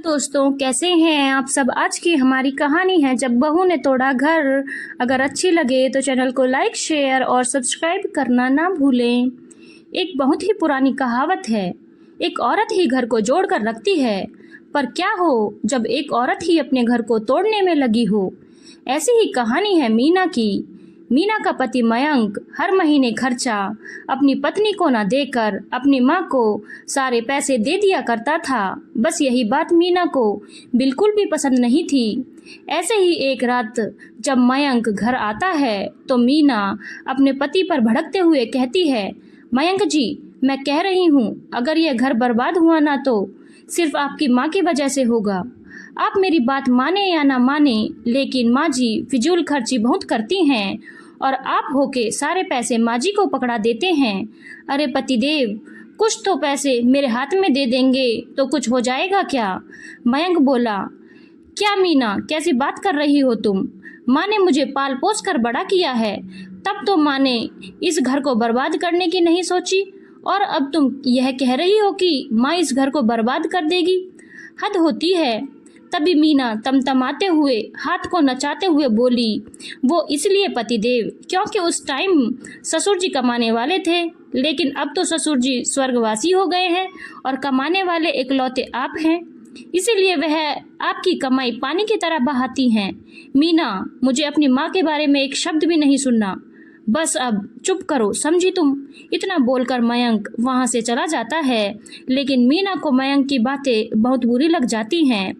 दोस्तों, कैसे हैं आप सब। आज की हमारी कहानी है जब बहू ने तोड़ा घर। अगर अच्छी लगे तो चैनल को लाइक, शेयर और सब्सक्राइब करना ना भूलें। एक बहुत ही पुरानी कहावत है, एक औरत ही घर को जोड़ कर रखती है। पर क्या हो जब एक औरत ही अपने घर को तोड़ने में लगी हो। ऐसी ही कहानी है मीना की। मीना का पति मयंक हर महीने खर्चा अपनी पत्नी को न देकर अपनी माँ को सारे पैसे दे दिया करता था। बस यही बात मीना को बिल्कुल भी पसंद नहीं थी। ऐसे ही एक रात जब मयंक घर आता है तो मीना अपने पति पर भड़कते हुए कहती है, मयंक जी, मैं कह रही हूँ अगर यह घर बर्बाद हुआ ना तो सिर्फ आपकी माँ की वजह से होगा। आप मेरी बात माने या ना माने, लेकिन माँ जी फिजूल खर्ची बहुत करती हैं और आप होके सारे पैसे माँ जी को पकड़ा देते हैं। अरे पतिदेव, कुछ तो पैसे मेरे हाथ में दे देंगे तो कुछ हो जाएगा क्या। मयंक बोला, क्या मीना, कैसी बात कर रही हो तुम। माँ ने मुझे पाल पोस कर बड़ा किया है, तब तो माँ ने इस घर को बर्बाद करने की नहीं सोची, और अब तुम यह कह रही हो कि माँ इस घर को बर्बाद कर देगी। हद होती है। तभी मीना तमतमाते हुए हाथ को नचाते हुए बोली, वो इसलिए पतिदेव क्योंकि उस टाइम ससुर जी कमाने वाले थे, लेकिन अब तो ससुर जी स्वर्गवासी हो गए हैं और कमाने वाले इकलौते आप हैं, इसीलिए वह आपकी कमाई पानी की तरह बहाती हैं। मीना, मुझे अपनी माँ के बारे में एक शब्द भी नहीं सुनना। बस अब चुप करो, समझी तुम। इतना बोलकर मयंक वहाँ से चला जाता है, लेकिन मीना को मयंक की बातें बहुत बुरी लग जाती हैं।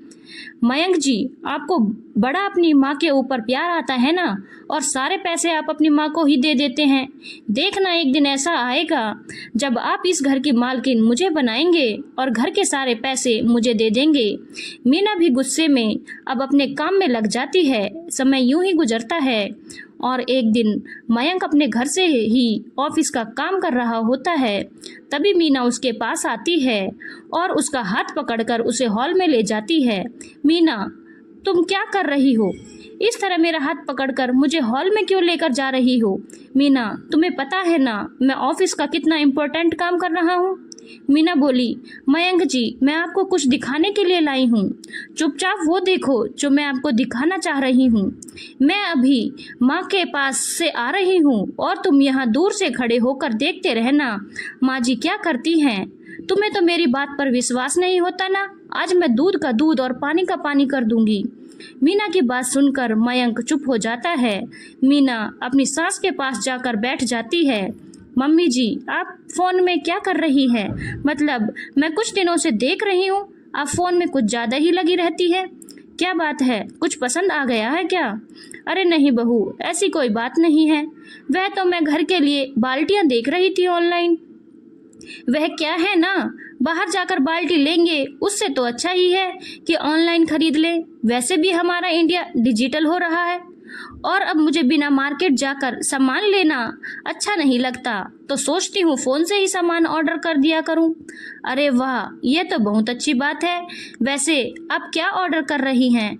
मयंक जी, आपको बड़ा अपनी माँ के ऊपर प्यार आता है ना, और सारे पैसे आप अपनी माँ को ही दे देते हैं। देखना एक दिन ऐसा आएगा जब आप इस घर की मालकिन मुझे बनाएंगे और घर के सारे पैसे मुझे दे देंगे। मीना भी गुस्से में अब अपने काम में लग जाती है। समय यूं ही गुजरता है और एक दिन मयंक अपने घर से ही ऑफिस का काम कर रहा होता है। तभी मीना उसके पास आती है और उसका हाथ पकड़कर उसे हॉल में ले जाती है। मीना, तुम क्या कर रही हो। इस तरह मेरा हाथ पकड़कर मुझे हॉल में क्यों लेकर जा रही हो। मीना, तुम्हें पता है ना मैं ऑफिस का कितना इम्पोर्टेंट काम कर रहा हूँ। मीना बोली, मयंक जी, मैं आपको कुछ दिखाने के लिए लाई हूँ। चुपचाप वो देखो जो मैं आपको दिखाना चाह रही हूँ। मैं अभी माँ के पास से आ रही हूँ और तुम यहाँ दूर से खड़े होकर देखते रहना माँ जी क्या करती हैं। तुम्हें तो मेरी बात पर विश्वास नहीं होता ना। आज मैं दूध का दूध और पानी का पानी कर दूंगी। मीना की बात सुनकर मयंक चुप हो जाता है। मीना अपनी सास के पास जाकर बैठ जाती है। मम्मी जी, आप फ़ोन में क्या कर रही हैं। मतलब मैं कुछ दिनों से देख रही हूँ आप फ़ोन में कुछ ज़्यादा ही लगी रहती है। क्या बात है, कुछ पसंद आ गया है क्या। अरे नहीं बहू, ऐसी कोई बात नहीं है। वह तो मैं घर के लिए बाल्टियाँ देख रही थी ऑनलाइन। वह क्या है ना, बाहर जाकर बाल्टी लेंगे उससे तो अच्छा ही है कि ऑनलाइन खरीद ले। वैसे भी हमारा इंडिया डिजिटल हो रहा है और अब मुझे बिना मार्केट जाकर सामान लेना अच्छा नहीं लगता, तो सोचती हूँ फ़ोन से ही सामान ऑर्डर कर दिया करूँ। अरे वाह, ये तो बहुत अच्छी बात है। वैसे आप क्या ऑर्डर कर रही हैं।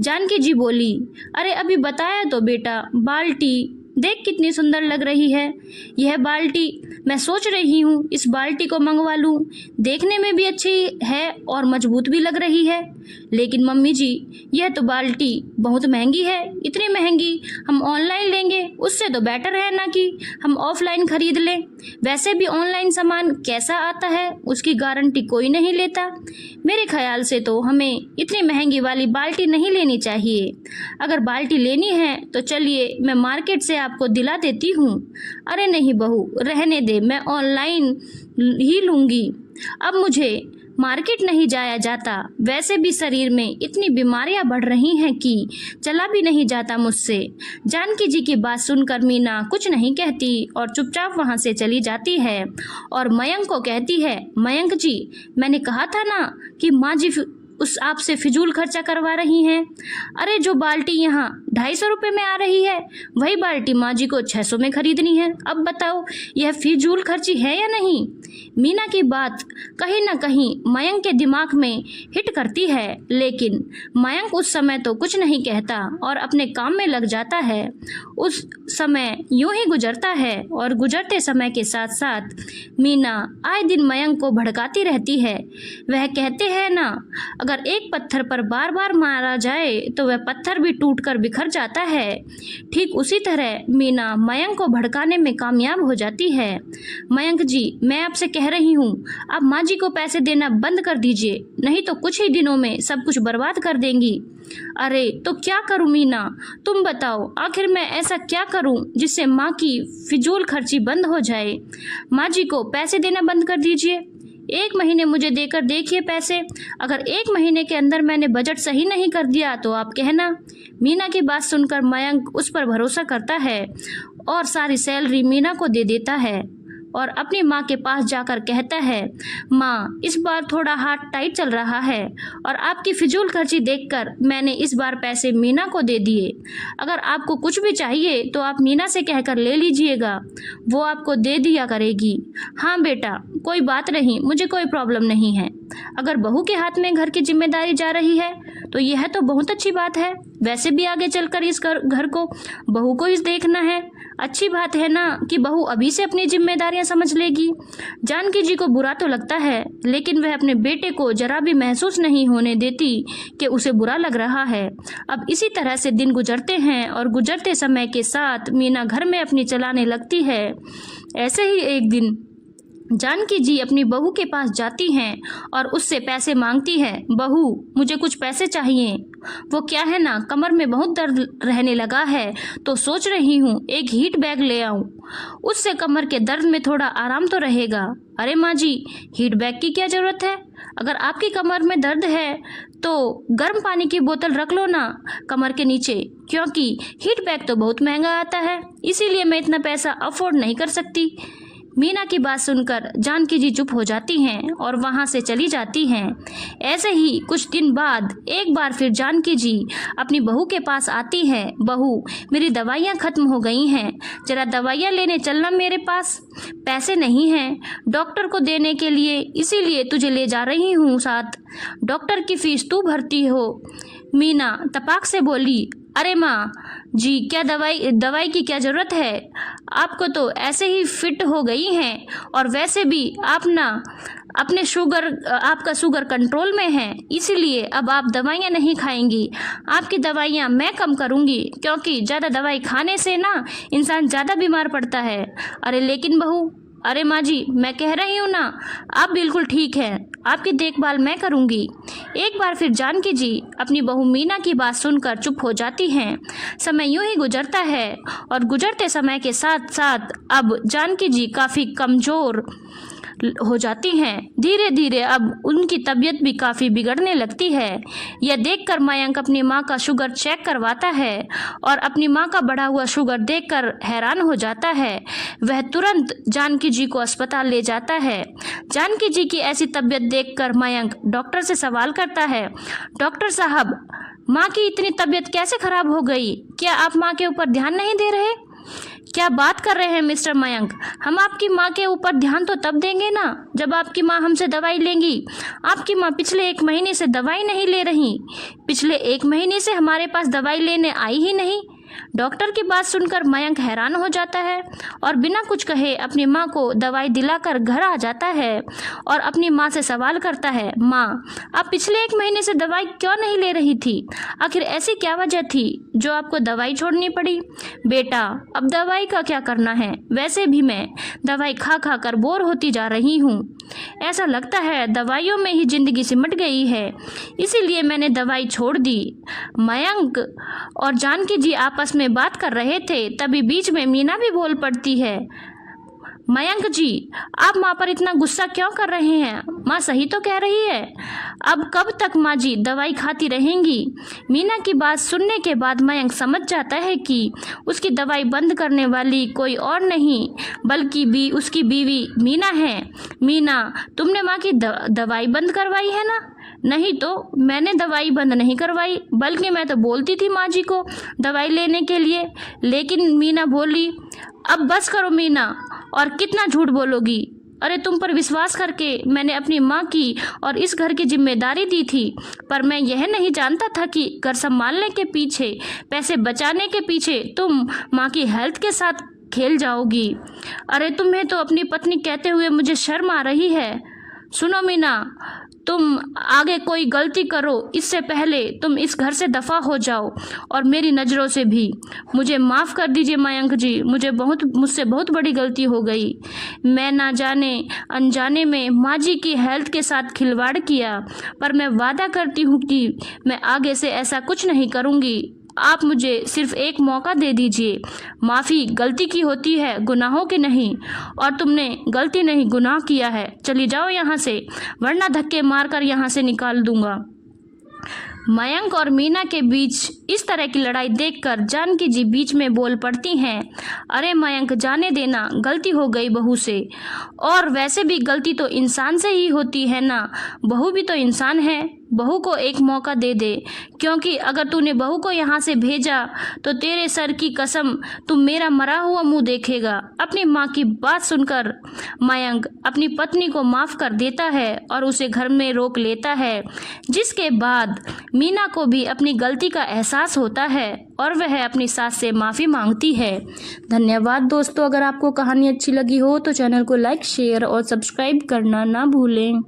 जानकी जी बोली, अरे अभी बताया तो बेटा, बाल्टी देख कितनी सुंदर लग रही है। यह बाल्टी मैं सोच रही हूँ इस बाल्टी को मंगवा लूँ। देखने में भी अच्छी है और मजबूत भी लग रही है। लेकिन मम्मी जी, यह तो बाल्टी बहुत महंगी है। इतनी महंगी हम ऑनलाइन लेंगे उससे तो बेटर है ना कि हम ऑफलाइन खरीद लें। वैसे भी ऑनलाइन सामान कैसा आता है उसकी गारंटी कोई नहीं लेता। मेरे ख्याल से तो हमें इतनी महंगी वाली बाल्टी नहीं लेनी चाहिए। अगर बाल्टी लेनी है तो चलिए मैं मार्केट से आपको दिला देती हूँ। अरे नहीं बहू, रहने दे, मैं ऑनलाइन ही लूँगी। अब मुझे मार्केट नहीं जाया जाता। वैसे भी शरीर में इतनी बीमारियां बढ़ रही हैं कि चला भी नहीं जाता मुझसे। जानकी जी की बात सुनकर मीना कुछ नहीं कहती और चुपचाप वहां से चली जाती है और मयंक को कहती है, मयंक जी, मैंने कहा था ना कि माँ जी उस आपसे फिजूल खर्चा करवा रही हैं। अरे जो बाल्टी यहाँ 250 रुपये में आ रही है, वही बाल्टी माँ जी को 600 में खरीदनी है। अब बताओ यह फिजूल खर्ची है या नहीं? मीना की बात कहीं ना कहीं मयंक के दिमाग में हिट करती है, लेकिन मयंक उस समय तो कुछ नहीं कहता और अपने काम में लग जाता है। उस समय यूं ही गुजरता है और गुजरते समय के साथ साथ मीना आए दिन मयंक को भड़काती रहती है। वह कहते हैं ना, अगर एक पत्थर पर बार बार मारा जाए तो वह पत्थर भी टूट कर बिखर जाता है। ठीक उसी तरह मीना मयंक को भड़काने में कामयाब हो जाती है। मयंक जी, मैं आपसे कह रही हूँ, आप माँ जी को पैसे देना बंद कर दीजिए, नहीं तो कुछ ही दिनों में सब कुछ बर्बाद कर देंगी। अरे तो क्या करूं मीना, तुम बताओ, आखिर मैं ऐसा क्या करूं जिससे माँ की फिजूल खर्ची बंद हो जाए? माँ जी को पैसे देना बंद कर दीजिए, 1 महीने मुझे देकर देखिए पैसे। अगर 1 महीने के अंदर मैंने बजट सही नहीं कर दिया तो आप कहना। मीना की बात सुनकर मयंक उस पर भरोसा करता है और सारी सैलरी मीना को दे देता है और अपनी माँ के पास जाकर कहता है, माँ इस बार थोड़ा हाथ टाइट चल रहा है और आपकी फिजूल खर्ची देखकर मैंने इस बार पैसे मीना को दे दिए। अगर आपको कुछ भी चाहिए तो आप मीना से कहकर ले लीजिएगा, वो आपको दे दिया करेगी। हाँ बेटा, कोई बात नहीं, मुझे कोई प्रॉब्लम नहीं है। अगर बहू के हाथ में घर की जिम्मेदारी जा रही है तो यह तो बहुत अच्छी बात है। वैसे भी आगे चलकर इस घर को बहू को ही देखना है। अच्छी बात है ना कि बहू अभी से अपनी जिम्मेदारियां समझ लेगी। जानकी जी को बुरा तो लगता है, लेकिन वह अपने बेटे को जरा भी महसूस नहीं होने देती कि उसे बुरा लग रहा है। अब इसी तरह से दिन गुजरते हैं और गुजरते समय के साथ मीना घर में अपनी चलाने लगती है। ऐसे ही एक दिन जानकी जी अपनी बहू के पास जाती हैं और उससे पैसे मांगती है। बहू, मुझे कुछ पैसे चाहिए। वो क्या है ना, कमर में बहुत दर्द रहने लगा है तो सोच रही हूँ एक हीट बैग ले आऊँ, उससे कमर के दर्द में थोड़ा आराम तो रहेगा। अरे माँ जी, हीट बैग की क्या ज़रूरत है? अगर आपकी कमर में दर्द है तो गर्म पानी की बोतल रख लो ना कमर के नीचे, क्योंकि हीट बैग तो बहुत महंगा आता है, इसीलिए मैं इतना पैसा अफोर्ड नहीं कर सकती। मीना की बात सुनकर जानकी जी चुप हो जाती हैं और वहाँ से चली जाती हैं। ऐसे ही कुछ दिन बाद एक बार फिर जानकी जी अपनी बहू के पास आती है। बहू, मेरी दवाइयाँ ख़त्म हो गई हैं, ज़रा दवाइयाँ लेने चलना, मेरे पास पैसे नहीं हैं डॉक्टर को देने के लिए, इसीलिए तुझे ले जा रही हूँ साथ। डॉक्टर की फीस तू भरती हो। मीना तपाक से बोली, अरे माँ जी, क्या दवाई की क्या ज़रूरत है? आपको तो ऐसे ही फिट हो गई हैं और वैसे भी आप ना आपका शुगर कंट्रोल में है, इसीलिए अब आप दवाइयाँ नहीं खाएंगी। आपकी दवाइयाँ मैं कम करूँगी, क्योंकि ज़्यादा दवाई खाने से ना इंसान ज़्यादा बीमार पड़ता है। अरे लेकिन बहू, अरे माँ जी, मैं कह रही हूँ ना, आप बिल्कुल ठीक हैं, आपकी देखभाल मैं करूँगी। एक बार फिर जानकी जी अपनी बहू मीना की बात सुनकर चुप हो जाती हैं। समय यूं ही गुजरता है और गुजरते समय के साथ साथ अब जानकी जी काफ़ी कमज़ोर हो जाती हैं। धीरे धीरे अब उनकी तबीयत भी काफ़ी बिगड़ने लगती है। यह देखकर मयंक अपनी माँ का शुगर चेक करवाता है और अपनी माँ का बढ़ा हुआ शुगर देखकर हैरान हो जाता है। वह तुरंत जानकी जी को अस्पताल ले जाता है। जानकी जी की ऐसी तबीयत देखकर मयंक डॉक्टर से सवाल करता है, डॉक्टर साहब, माँ की इतनी तबीयत कैसे खराब हो गई? क्या आप माँ के ऊपर ध्यान नहीं दे रहे? क्या बात कर रहे हैं मिस्टर मयंक, हम आपकी माँ के ऊपर ध्यान तो तब देंगे ना जब आपकी माँ हमसे दवाई लेंगी। आपकी माँ पिछले 1 महीने से दवाई नहीं ले रही, पिछले 1 महीने से हमारे पास दवाई लेने आई ही नहीं। डॉक्टर की बात सुनकर मयंक हैरान हो जाता है और बिना कुछ कहे अपनी माँ को दवाई दिलाकर घर आ जाता है और अपनी माँ से सवाल करता है, माँ, आप पिछले 1 महीने से दवाई क्यों नहीं ले रही थी? आखिर ऐसी क्या वजह थी जो आपको दवाई छोड़नी पड़ी? बेटा, अब दवाई का क्या करना है, वैसे भी मैं दवाई खा खा कर बोर होती जा रही हूँ। ऐसा लगता है दवाइयों में ही ज़िंदगी सिमट गई है, इसीलिए मैंने दवाई छोड़ दी। मयंक और जानकी जी आपस में बात कर रहे थे, तभी बीच में मीना भी बोल पड़ती है, मयंक जी, आप माँ पर इतना गुस्सा क्यों कर रहे हैं? माँ सही तो कह रही है। अब कब तक माँ जी दवाई खाती रहेंगी? मीना की बात सुनने के बाद मयंक समझ जाता है कि उसकी दवाई बंद करने वाली कोई और नहीं बल्कि उसकी बीवी मीना है। मीना, तुमने माँ की दवाई बंद करवाई है ना? नहीं तो मैंने दवाई बंद नहीं करवाई, बल्कि मैं तो बोलती थी माँ जी को दवाई लेने के लिए। लेकिन मीना बोली, अब बस करो मीना, और कितना झूठ बोलोगी। अरे तुम पर विश्वास करके मैंने अपनी माँ की और इस घर की जिम्मेदारी दी थी, पर मैं यह नहीं जानता था कि घर संभालने के पीछे, पैसे बचाने के पीछे तुम माँ की हेल्थ के साथ खेल जाओगी। अरे तुम्हें तो अपनी पत्नी कहते हुए मुझे शर्म आ रही है। सुनो मीना, तुम आगे कोई गलती करो इससे पहले तुम इस घर से दफ़ा हो जाओ, और मेरी नज़रों से भी। मुझे माफ़ कर दीजिए मयंक जी, मुझसे बहुत बड़ी गलती हो गई। मैं ना जाने अनजाने में माँ जी की हेल्थ के साथ खिलवाड़ किया, पर मैं वादा करती हूँ कि मैं आगे से ऐसा कुछ नहीं करूँगी। आप मुझे सिर्फ एक मौका दे दीजिए। माफ़ी गलती की होती है, गुनाहों की नहीं, और तुमने गलती नहीं गुनाह किया है। चली जाओ यहाँ से, वरना धक्के मारकर यहाँ से निकाल दूंगा। मयंक और मीना के बीच इस तरह की लड़ाई देखकर जानकी जी बीच में बोल पड़ती हैं, अरे मयंक जाने देना, गलती हो गई बहू से, और वैसे भी गलती तो इंसान से ही होती है ना, बहू भी तो इंसान है। बहू को एक मौका दे दे, क्योंकि अगर तूने बहू को यहाँ से भेजा तो तेरे सर की कसम तू मेरा मरा हुआ मुंह देखेगा। अपनी माँ की बात सुनकर मयंक अपनी पत्नी को माफ़ कर देता है और उसे घर में रोक लेता है, जिसके बाद मीना को भी अपनी गलती का एहसास होता है और वह अपनी सास से माफ़ी मांगती है। धन्यवाद दोस्तों, अगर आपको कहानी अच्छी लगी हो तो चैनल को लाइक, शेयर और सब्सक्राइब करना ना भूलें।